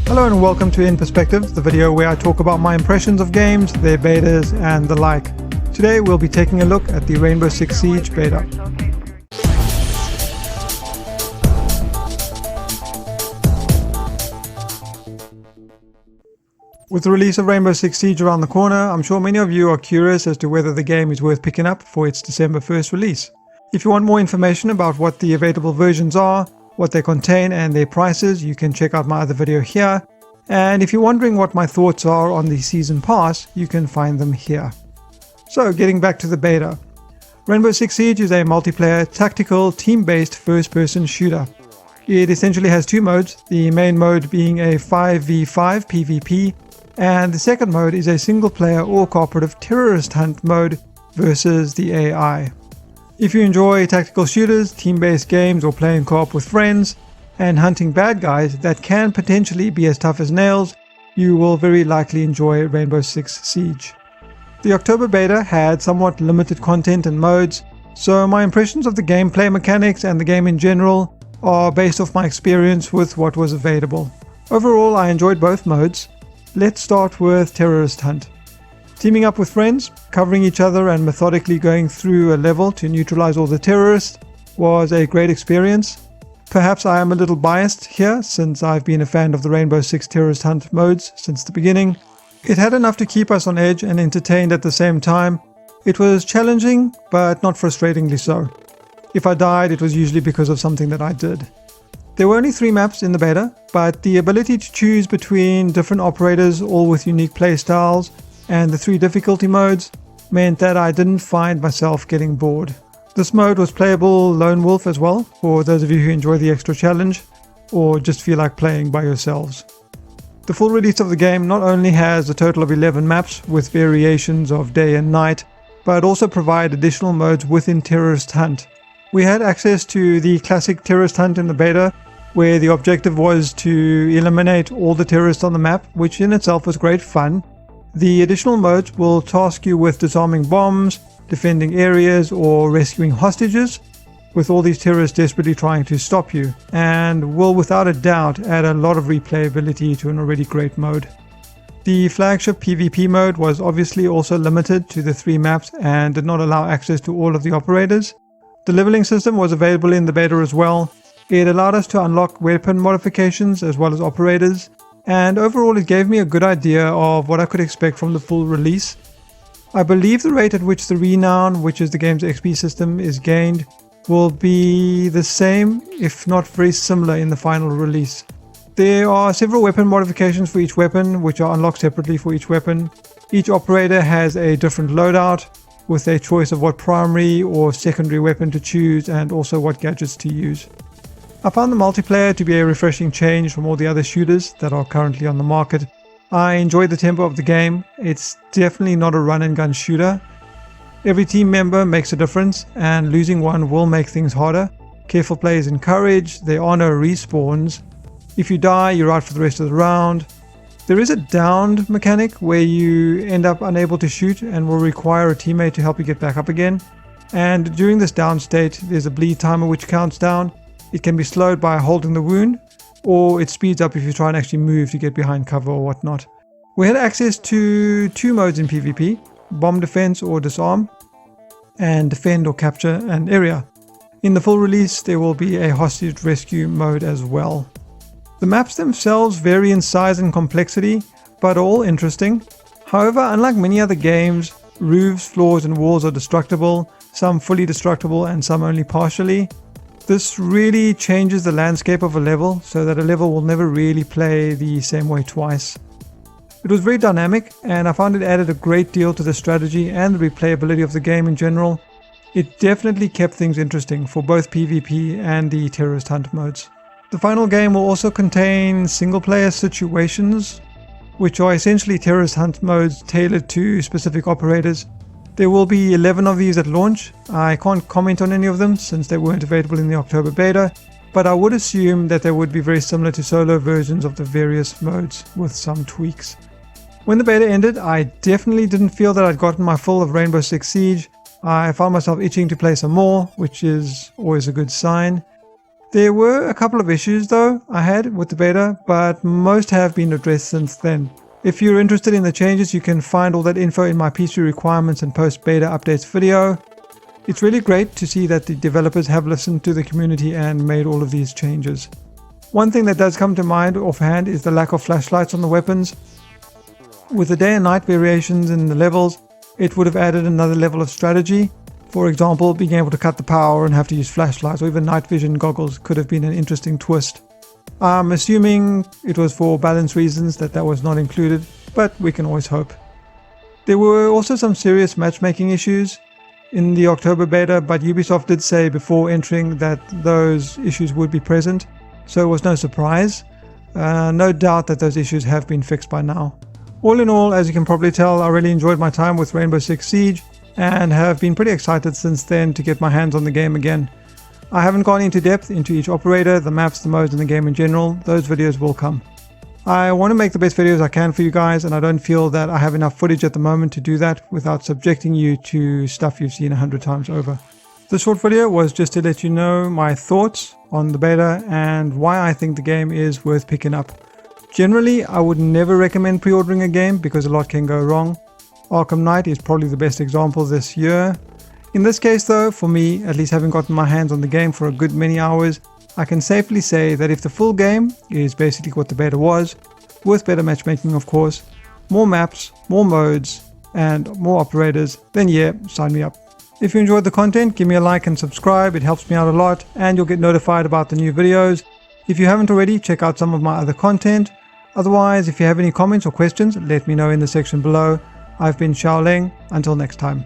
Hello and welcome to In Perspective, the video where I talk about my impressions of games, their betas, and the like. Today we'll be taking a look at the Rainbow Six Siege beta. With the release of Rainbow Six Siege around the corner, I'm sure many of you are curious as to whether the game is worth picking up for its December 1st release. If you want more information about what the available versions are, what they contain and their prices, you can check out my other video here. And if you're wondering what my thoughts are on the season pass, you can find them here. So getting back to the beta. Rainbow Six Siege is a multiplayer, tactical, team-based first-person shooter. It essentially has two modes, the main mode being a 5v5 PvP, and the second mode is a single-player or cooperative terrorist hunt mode versus the AI. If you enjoy tactical shooters, team-based games, or playing co-op with friends, and hunting bad guys that can potentially be as tough as nails, you will very likely enjoy Rainbow Six Siege. The October beta had somewhat limited content and modes, so my impressions of the gameplay mechanics and the game in general are based off my experience with what was available. Overall, I enjoyed both modes. Let's start with Terrorist Hunt. Teaming up with friends, covering each other and methodically going through a level to neutralize all the terrorists was a great experience. Perhaps I am a little biased here since I've been a fan of the Rainbow Six Terrorist Hunt modes since the beginning. It had enough to keep us on edge and entertained at the same time. It was challenging, but not frustratingly so. If I died, it was usually because of something that I did. There were only 3 maps in the beta, but the ability to choose between different operators, all with unique playstyles, and the 3 difficulty modes meant that I didn't find myself getting bored. This mode was playable lone wolf as well, for those of you who enjoy the extra challenge, or just feel like playing by yourselves. The full release of the game not only has a total of 11 maps with variations of day and night, but also provide additional modes within Terrorist Hunt. We had access to the classic Terrorist Hunt in the beta, where the objective was to eliminate all the terrorists on the map, which in itself was great fun. The additional modes will task you with disarming bombs, defending areas, or rescuing hostages, with all these terrorists desperately trying to stop you, and will without a doubt add a lot of replayability to an already great mode. The flagship PvP mode was obviously also limited to the 3 maps and did not allow access to all of the operators. The leveling system was available in the beta as well. It allowed us to unlock weapon modifications as well as operators, and overall it gave me a good idea of what I could expect from the full release. I believe the rate at which the renown, which is the game's XP system, is gained will be the same, if not very similar, in the final release. There are several weapon modifications for each weapon, which are unlocked separately for each weapon. Each operator has a different loadout, with a choice of what primary or secondary weapon to choose and also what gadgets to use. I found the multiplayer to be a refreshing change from all the other shooters that are currently on the market. I enjoyed the tempo of the game. It's definitely not a run and gun shooter. Every team member makes a difference, and losing one will make things harder. Careful play is encouraged. There are no respawns. If you die, you're out for the rest of the round. There is a downed mechanic where you end up unable to shoot and will require a teammate to help you get back up again. And during this down state, there's a bleed timer which counts down. It can be slowed by holding the wound, or it speeds up if you try and actually move to get behind cover or whatnot. We had access to 2 modes in PvP, bomb defense or disarm, and defend or capture an area. In the full release, there will be a hostage rescue mode as well. The maps themselves vary in size and complexity, but are all interesting. However, unlike many other games, roofs, floors, and walls are destructible, some fully destructible and some only partially. This really changes the landscape of a level, so that a level will never really play the same way twice. It was very dynamic, and I found it added a great deal to the strategy and the replayability of the game in general. It definitely kept things interesting for both PvP and the Terrorist Hunt modes. The final game will also contain single-player situations, which are essentially Terrorist Hunt modes tailored to specific operators. There will be 11 of these at launch. I can't comment on any of them since they weren't available in the October beta, but I would assume that they would be very similar to solo versions of the various modes with some tweaks. When the beta ended, I definitely didn't feel that I'd gotten my fill of Rainbow Six Siege. I found myself itching to play some more, which is always a good sign. There were a couple of issues though I had with the beta, but most have been addressed since then. If you're interested in the changes, you can find all that info in my PC requirements and post-beta updates video. It's really great to see that the developers have listened to the community and made all of these changes. One thing that does come to mind offhand is the lack of flashlights on the weapons. With the day and night variations in the levels, it would have added another level of strategy. For example, being able to cut the power and have to use flashlights or even night vision goggles could have been an interesting twist. I'm assuming it was for balance reasons that was not included, but we can always hope. There were also some serious matchmaking issues in the October beta, but Ubisoft did say before entering that those issues would be present, so it was no surprise. No doubt that those issues have been fixed by now. All in all, as you can probably tell, I really enjoyed my time with Rainbow Six Siege and have been pretty excited since then to get my hands on the game again. I haven't gone into depth into each operator, the maps, the modes, and the game in general. Those videos will come. I want to make the best videos I can for you guys, and I don't feel that I have enough footage at the moment to do that without subjecting you to stuff you've seen 100 times over. This short video was just to let you know my thoughts on the beta and why I think the game is worth picking up. Generally, I would never recommend pre-ordering a game because a lot can go wrong. Arkham Knight is probably the best example this year. In this case though, for me, at least having gotten my hands on the game for a good many hours, I can safely say that if the full game is basically what the beta was, with better matchmaking of course, more maps, more modes, and more operators, then yeah, sign me up. If you enjoyed the content, give me a like and subscribe, it helps me out a lot, and you'll get notified about the new videos. If you haven't already, check out some of my other content. Otherwise, if you have any comments or questions, let me know in the section below. I've been Xiaoleng. Until next time.